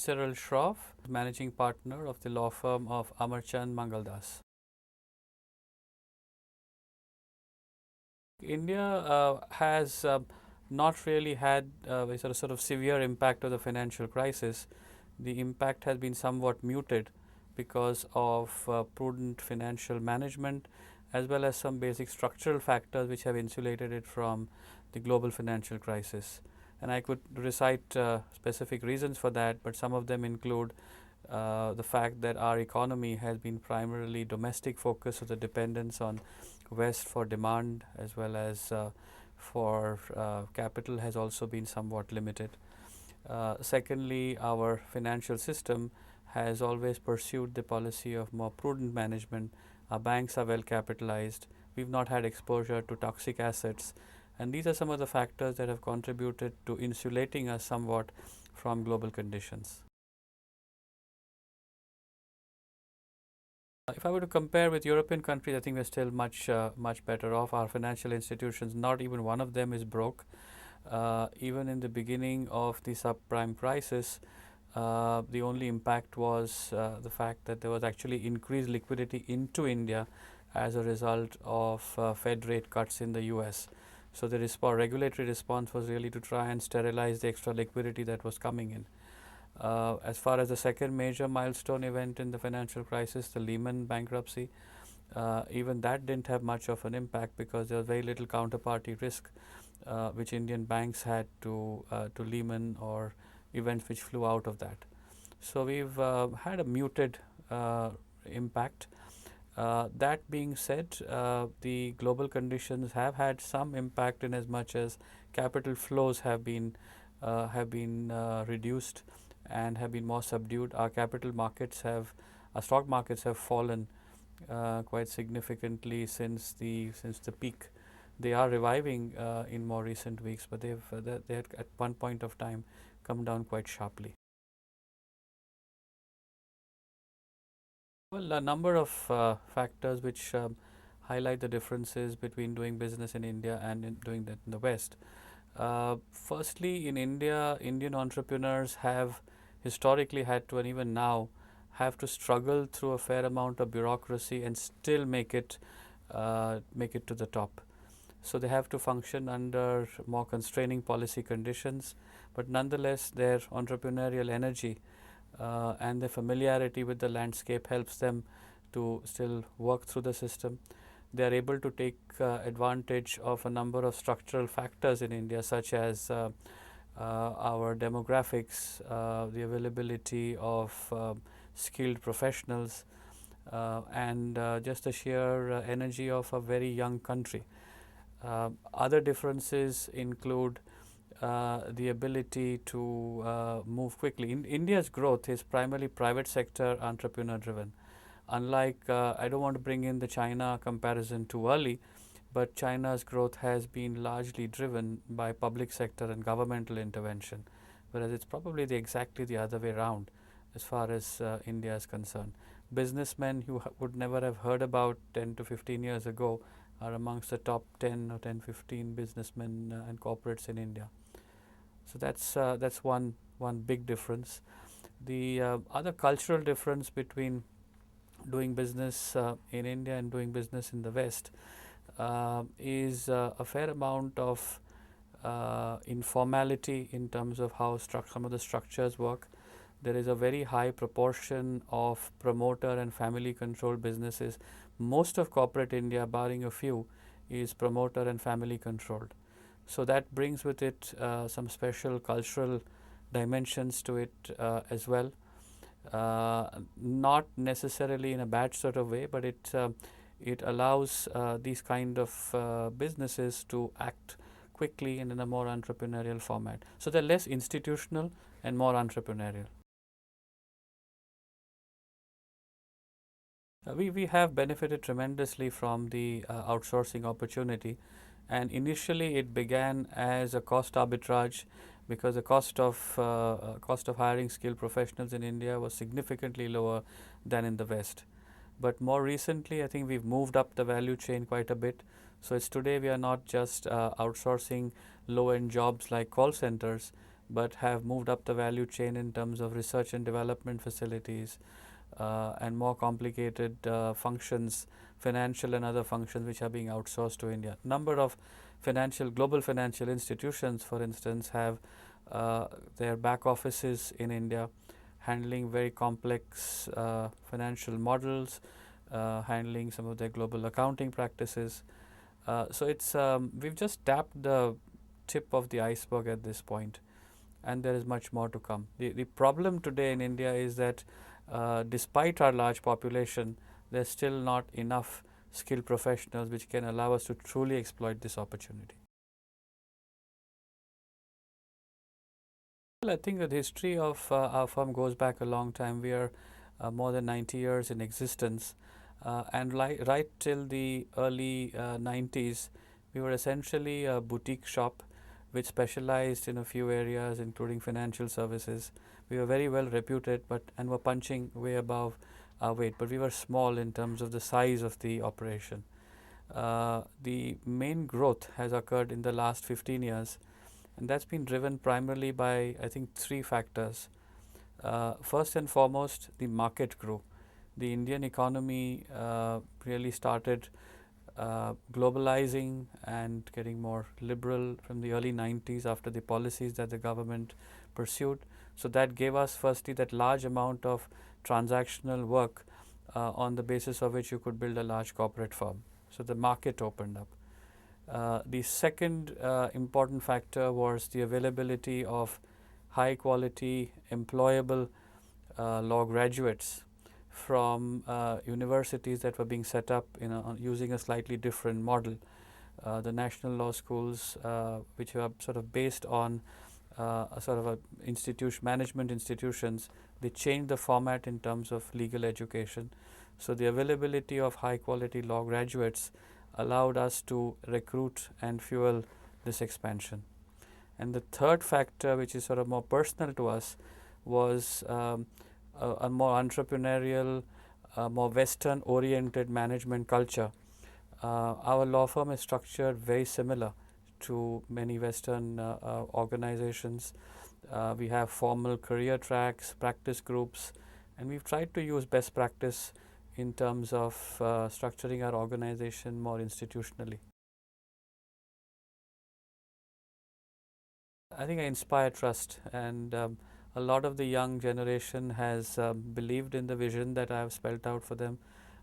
Cyril Shroff, managing partner of the law firm of Amarchand Mangaldas. India has not really had a sort of severe impact of the financial crisis. The impact has been somewhat muted because of prudent financial management as well as some basic structural factors which have insulated it from the global financial crisis. And I could recite specific reasons for that, but some of them include the fact that our economy has been primarily domestic focused, so the dependence on West for demand as well as for capital has also been somewhat limited. Secondly, our financial system has always pursued the policy of more prudent management. Our banks are well capitalized. We've not had exposure to toxic assets, and these are some of the factors that have contributed to insulating us somewhat from global conditions. If I were to compare with European countries, I think we're still much better off. Our financial institutions, not even one of them is broke. Even in the beginning of the subprime crisis, the only impact was the fact that there was actually increased liquidity into India as a result of Fed rate cuts in the US. So the regulatory response was really to try and sterilize the extra liquidity that was coming in. As far as the second major milestone event in the financial crisis, the Lehman bankruptcy, even that didn't have much of an impact because there was very little counterparty risk which Indian banks had to Lehman or events which flew out of that. So we've had a muted impact. That being said, the global conditions have had some impact in as much as capital flows have been reduced and have been more subdued. Our stock markets have fallen quite significantly since the peak. They are reviving in more recent weeks, but they had at one point of time come down quite sharply. Well, a number of factors which highlight the differences between doing business in India and doing that in the West. Firstly, in India, Indian entrepreneurs have historically had to, and even now, have to struggle through a fair amount of bureaucracy and still make it to the top. So they have to function under more constraining policy conditions, but nonetheless, their entrepreneurial energy and their familiarity with the landscape helps them to still work through the system. They are able to take advantage of a number of structural factors in India, such as our demographics, the availability of skilled professionals, and just the sheer energy of a very young country. Other differences include the ability to move quickly. India's growth is primarily private sector entrepreneur driven. Unlike, I don't want to bring in the China comparison too early, but China's growth has been largely driven by public sector and governmental intervention, whereas it's probably exactly the other way around as far as India is concerned. Businessmen who would never have heard about 10 to 15 years ago are amongst the top 10 or 10, 15 businessmen and corporates in India. So that's one big difference. The other cultural difference between doing business in India and doing business in the West is a fair amount of informality in terms of how some of the structures work. There is a very high proportion of promoter and family controlled businesses. Most of corporate India, barring a few, is promoter and family controlled. So that brings with it some special cultural dimensions to it as well. Not necessarily in a bad sort of way, but it allows these kind of businesses to act quickly and in a more entrepreneurial format. So they're less institutional and more entrepreneurial. We have benefited tremendously from the outsourcing opportunity, and initially it began as a cost arbitrage because the cost of hiring skilled professionals in India was significantly lower than in the West. But more recently, I think we've moved up the value chain quite a bit. So it's today we are not just outsourcing low-end jobs like call centers, but have moved up the value chain in terms of research and development facilities, and more complicated functions, financial and other functions which are being outsourced to India. Number of global financial institutions, for instance, have their back offices in India, handling very complex financial models, handling some of their global accounting practices. So it's we've just tapped the tip of the iceberg at this point, and there is much more to come. The problem today in India is that despite our large population, there's still not enough skilled professionals which can allow us to truly exploit this opportunity. Well, I think that the history of our firm goes back a long time. We are more than 90 years in existence, and right till the early 90s, we were essentially a boutique shop which specialized in a few areas, including financial services. We were very well reputed, and were punching way above our weight, but we were small in terms of the size of the operation. The main growth has occurred in the last 15 years, and that's been driven primarily by, I think, three factors. First and foremost, the market grew. The Indian economy really started globalizing and getting more liberal from the early 90s after the policies that the government pursued. So that gave us firstly that large amount of transactional work on the basis of which you could build a large corporate firm. So the market opened up. The second important factor was the availability of high quality employable law graduates from universities that were being set up using a slightly different model. The national law schools, which are sort of based on a sort of management institutions, they changed the format in terms of legal education. So the availability of high quality law graduates allowed us to recruit and fuel this expansion. And the third factor, which is sort of more personal to us, was a more entrepreneurial, more Western oriented management culture. Our law firm is structured very similar to many Western organizations. We have formal career tracks, practice groups, and we've tried to use best practice in terms of structuring our organization more institutionally. I think I inspire trust, and a lot of the young generation has believed in the vision that I have spelled out for them.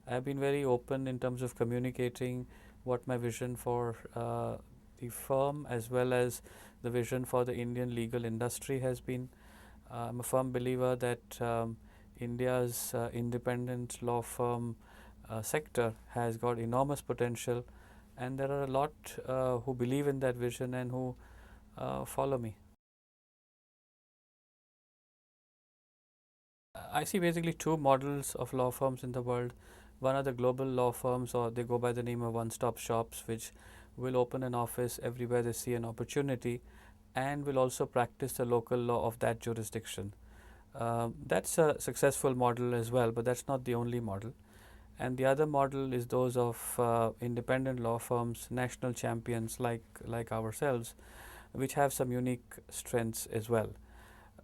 I've been very open in terms of communicating what my vision for the firm as well as the vision for the Indian legal industry has been. I'm a firm believer that India's independent law firm sector has got enormous potential, and there are a lot who believe in that vision and who follow me. I see basically two models of law firms in the world. One are the global law firms, or they go by the name of one-stop shops, which will open an office everywhere they see an opportunity and will also practice the local law of that jurisdiction. That's a successful model as well, but that's not the only model. And the other model is those of independent law firms, national champions like ourselves, which have some unique strengths as well.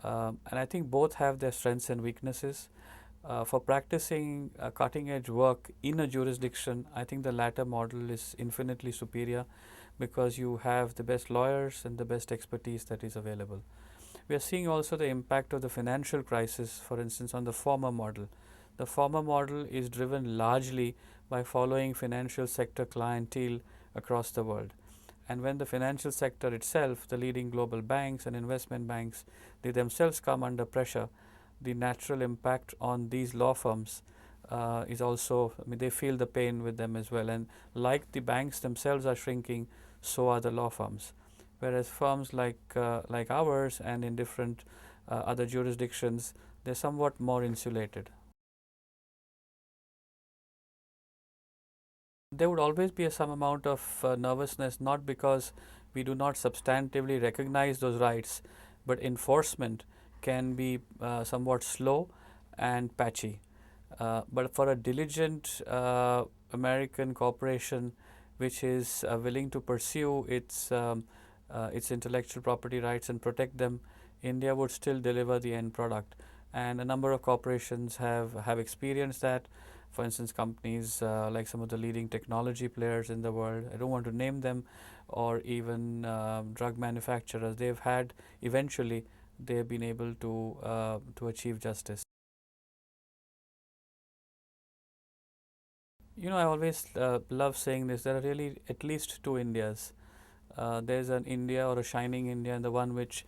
And I think both have their strengths and weaknesses. For practicing cutting edge work in a jurisdiction, I think the latter model is infinitely superior because you have the best lawyers and the best expertise that is available. We are seeing also the impact of the financial crisis, for instance, on the former model. The former model is driven largely by following financial sector clientele across the world. And when the financial sector itself, the leading global banks and investment banks, they themselves come under pressure, the natural impact on these law firms is also, they feel the pain with them as well. And like the banks themselves are shrinking, so are the law firms. Whereas firms like ours and in different other jurisdictions, they're somewhat more insulated. There would always be some amount of nervousness, not because we do not substantively recognize those rights, but enforcement can be somewhat slow and patchy. But for a diligent American corporation which is willing to pursue its intellectual property rights and protect them India would still deliver the end product. And a number of corporations have experienced that. For instance, companies like some of the leading technology players in the world, I don't want to name them, or even drug manufacturers, they've had eventually they've been able to achieve justice. I always love saying this. There are really at least two Indias. There's an India or a shining India, and the one which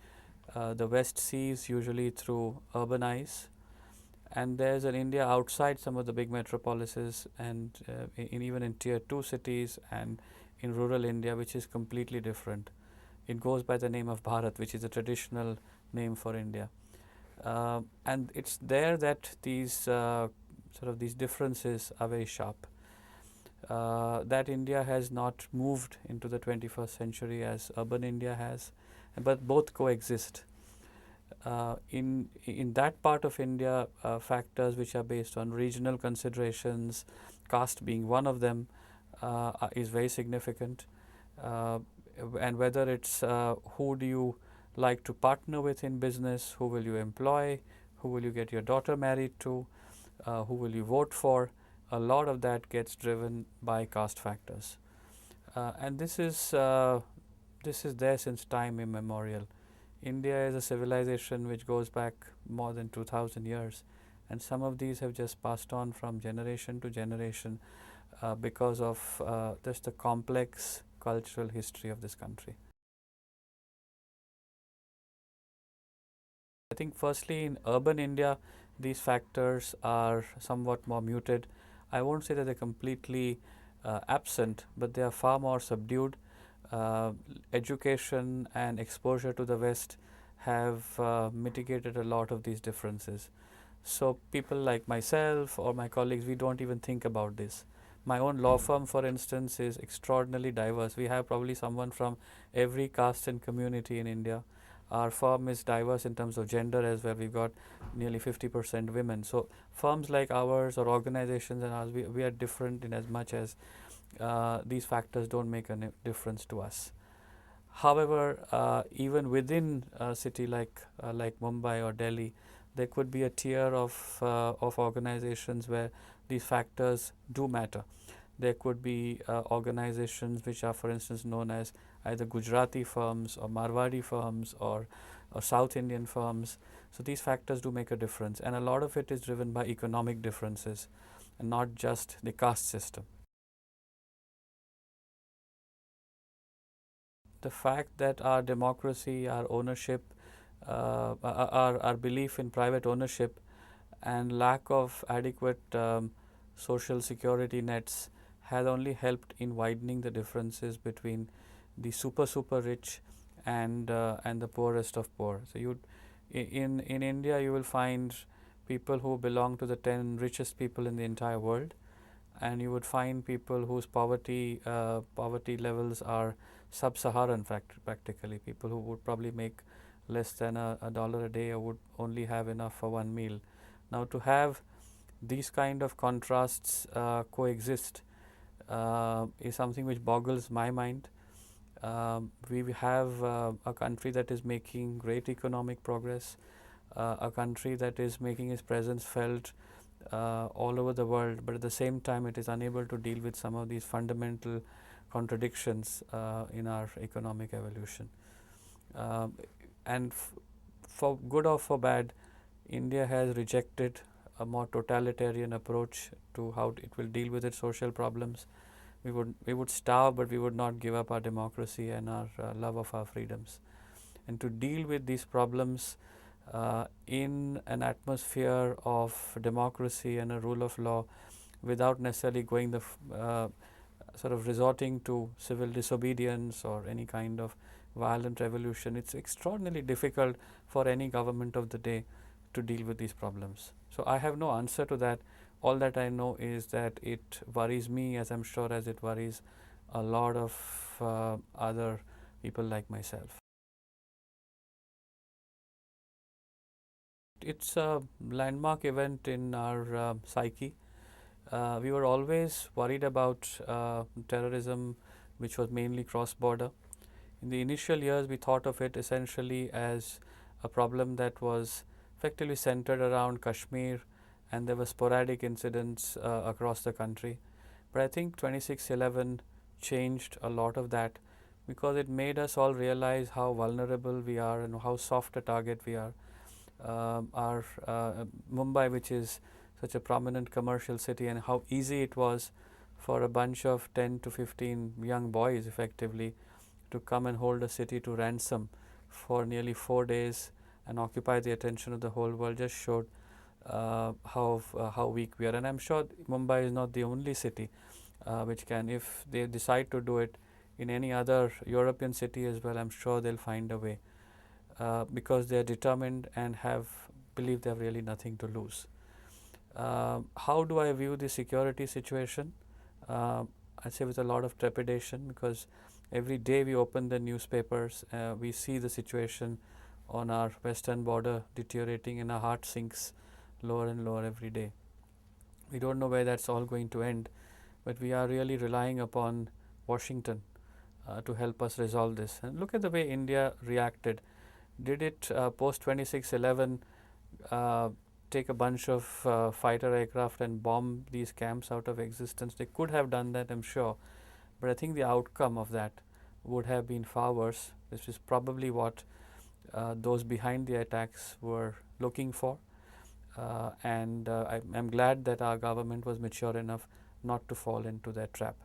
the West sees usually through urban eyes. And there's an India outside some of the big metropolises, and even in tier 2 cities and in rural India, which is completely different. It goes by the name of Bharat, which is a traditional name for India. And it's there that these differences are very sharp. That India has not moved into the 21st century as urban India has, but both coexist. In that part of India, factors which are based on regional considerations, caste being one of them, is very significant. Uh, and whether it's who do you like to partner with in business, who will you employ, who will you get your daughter married to, who will you vote for, a lot of that gets driven by caste factors. And this is there since time immemorial. India is a civilization which goes back more than 2000 years, and some of these have just passed on from generation to generation because of just the complex cultural history of this country. I think firstly in urban India, these factors are somewhat more muted. I won't say that they're completely absent, but they are far more subdued. Education and exposure to the West have mitigated a lot of these differences. So people like myself or my colleagues, we don't even think about this. My own law firm, for instance, is extraordinarily diverse. We have probably someone from every caste and community in India. Our firm is diverse in terms of gender as well. We've got nearly 50% women. So firms like ours or organizations and ours, we are different in as much as these factors don't make a difference to us. However, even within a city like Mumbai or Delhi, there could be a tier of organizations where these factors do matter. There could be organizations which are, for instance, known as either Gujarati firms or Marwadi firms or South Indian firms. So these factors do make a difference, and a lot of it is driven by economic differences and not just the caste system. The fact that our democracy, our ownership, our belief in private ownership, and lack of adequate social security nets has only helped in widening the differences between the super rich and the poorest of poor. So in India you will find people who belong to the 10 richest people in the entire world, and you would find people whose poverty levels are sub-Saharan practically, people who would probably make less than a dollar a day or would only have enough for one meal. Now to have these kind of contrasts coexist is something which boggles my mind. We have a country that is making great economic progress, a country that is making its presence felt all over the world, but at the same time it is unable to deal with some of these fundamental contradictions in our economic evolution. And for good or for bad, India has rejected a more totalitarian approach to how it will deal with its social problems. We would starve, but we would not give up our democracy and our love of our freedoms. And to deal with these problems in an atmosphere of democracy and a rule of law, without necessarily going sort of resorting to civil disobedience or any kind of violent revolution, it's extraordinarily difficult for any government of the day to deal with these problems. So I have no answer to that. All that I know is that it worries me, as I'm sure as it worries a lot of other people like myself. It's a landmark event in our psyche. We were always worried about terrorism, which was mainly cross border. In the initial years, we thought of it essentially as a problem that was effectively centered around Kashmir, and there were sporadic incidents across the country. But I think 2611 changed a lot of that because it made us all realize how vulnerable we are and how soft a target we are. Our Mumbai, which is such a prominent commercial city, and how easy it was for a bunch of 10 to 15 young boys effectively to come and hold a city to ransom for nearly 4 days and occupy the attention of the whole world, just showed how weak we are. And I'm sure Mumbai is not the only city which can, if they decide to do it in any other European city as well, I'm sure they'll find a way because they're determined and believe they have really nothing to lose. How do I view the security situation? I'd say with a lot of trepidation, because every day we open the newspapers, we see the situation on our western border deteriorating, and our heart sinks lower and lower every day. We don't know where that's all going to end, but we are really relying upon Washington to help us resolve this. And look at the way India reacted. Did it post 2611 take a bunch of fighter aircraft and bomb these camps out of existence? They could have done that, I'm sure, but I think the outcome of that would have been far worse. This is probably what those behind the attacks were looking for, and I'm glad that our government was mature enough not to fall into that trap.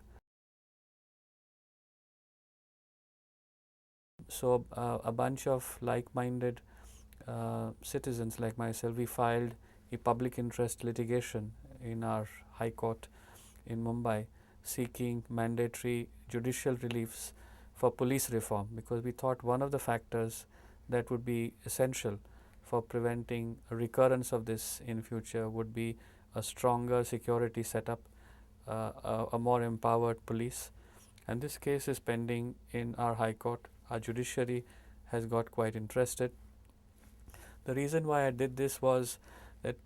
So a bunch of like-minded citizens like myself, we filed a public interest litigation in our High Court in Mumbai seeking mandatory judicial reliefs for police reform, because we thought one of the factors that would be essential for preventing a recurrence of this in future would be a stronger security setup, a more empowered police. And this case is pending in our High Court. Our judiciary has got quite interested. The reason why I did this was that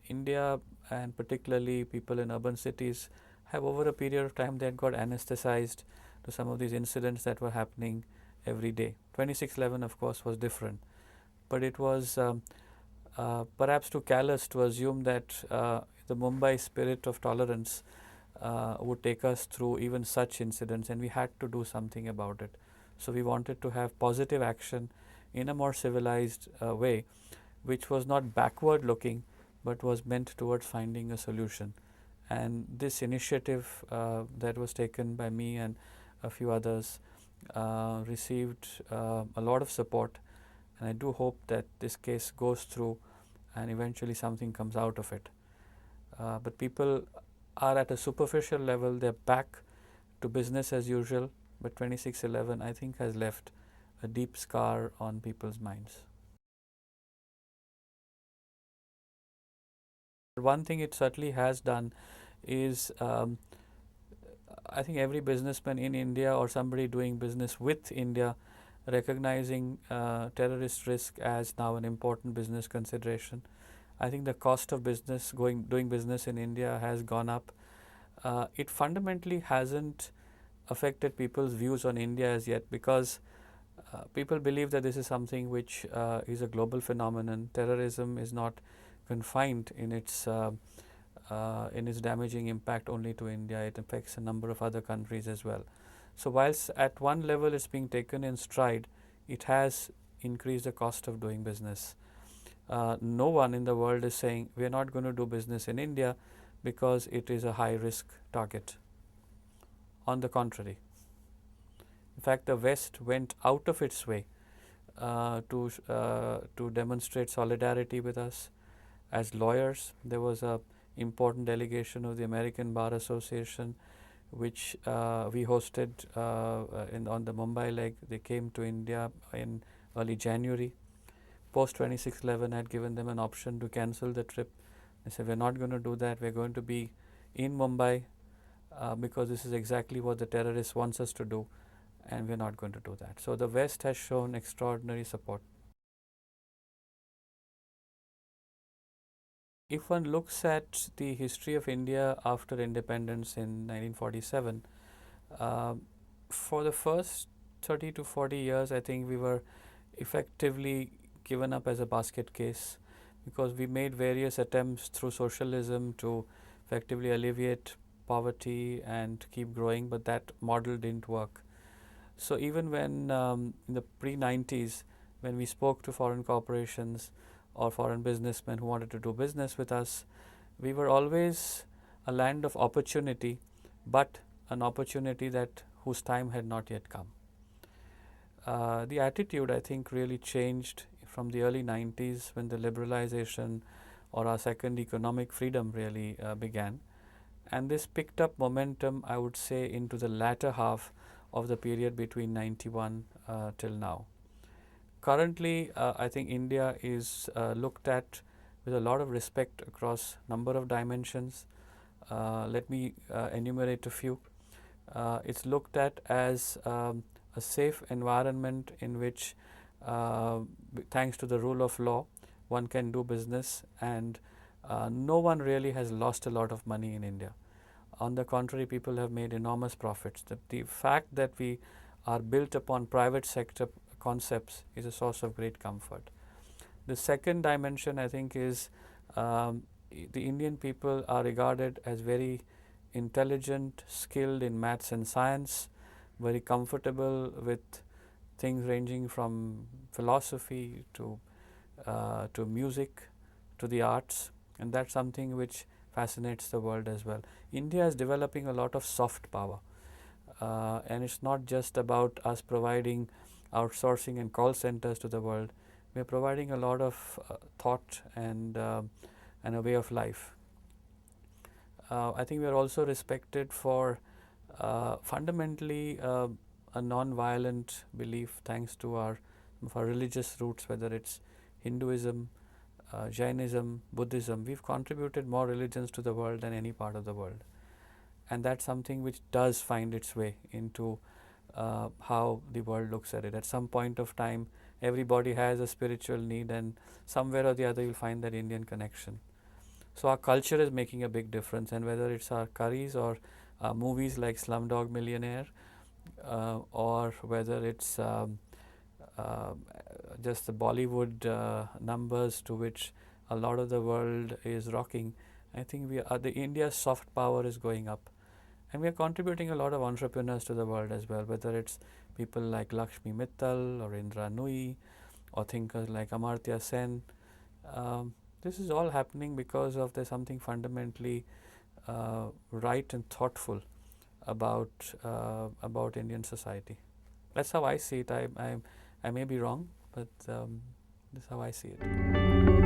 India, and particularly people in urban cities, have over a period of time they had got anesthetized to some of these incidents that were happening every day. 2611, of course, was different, but it was perhaps too callous to assume that the Mumbai spirit of tolerance would take us through even such incidents, and we had to do something about it. So we wanted to have positive action in a more civilized way, which was not backward looking but was meant towards finding a solution. And this initiative that was taken by me and a few others received a lot of support, and I do hope that this case goes through and eventually something comes out of it. But people are at a superficial level, they're back to business as usual, but 2611 I think has left a deep scar on people's minds. One thing it certainly has done is I think every businessman in India or somebody doing business with India recognizing terrorist risk as now an important business consideration. I think the cost of doing business in India has gone up. It fundamentally hasn't affected people's views on India as yet, because people believe that this is something which is a global phenomenon. Terrorism is not confined in its damaging impact only to India. It affects a number of other countries as well. So whilst at one level it's being taken in stride, it has increased the cost of doing business. No one in the world is saying we are not going to do business in India because it is a high risk target. On the contrary, in fact, the West went out of its way to demonstrate solidarity with us as lawyers. There was a important delegation of the American Bar Association, which we hosted on the Mumbai leg. They came to India in early January. Post 2611 had given them an option to cancel the trip. They said, we're not going to do that. We're going to be in Mumbai because this is exactly what the terrorists wants us to do, and we're not going to do that. So the West has shown extraordinary support. If one looks at the history of India after independence in 1947, for the first 30 to 40 years, I think we were effectively given up as a basket case, because we made various attempts through socialism to effectively alleviate poverty and keep growing, but that model didn't work. So even when in the pre-90s, when we spoke to foreign corporations or foreign businessmen who wanted to do business with us, we were always a land of opportunity, but an opportunity that whose time had not yet come. The attitude, I think, really changed from the early 90s when the liberalization or our second economic freedom really began. And this picked up momentum, I would say, into the latter half of the period between 91 till now. Currently, I think India is looked at with a lot of respect across number of dimensions. Let me enumerate a few. It's looked at as a safe environment in which, thanks to the rule of law, one can do business, and no one really has lost a lot of money in India. On the contrary, people have made enormous profits. The fact that we are built upon private sector concepts is a source of great comfort. The second dimension, I think, is the Indian people are regarded as very intelligent, skilled in maths and science, very comfortable with things ranging from philosophy to music to the arts, and that's something which fascinates the world as well. India is developing a lot of soft power, and it's not just about us providing outsourcing and call centers to the world. We're providing a lot of thought and a way of life. I think we are also respected for fundamentally a non-violent belief, thanks to our religious roots, whether it's Hinduism, Jainism, Buddhism. We've contributed more religions to the world than any part of the world, and that's something which does find its way into how the world looks at it. At some point of time, everybody has a spiritual need, and somewhere or the other you'll find that Indian connection. So our culture is making a big difference, and whether it's our curries or movies like Slumdog Millionaire, or whether it's just the Bollywood numbers to which a lot of the world is rocking, I think the India's soft power is going up, and we are contributing a lot of entrepreneurs to the world as well, whether it's people like Lakshmi Mittal or Indra Nui or thinkers like Amartya Sen. This is all happening because of there's something fundamentally right and thoughtful about Indian society. That's how I see it. I may be wrong, but this is how I see it.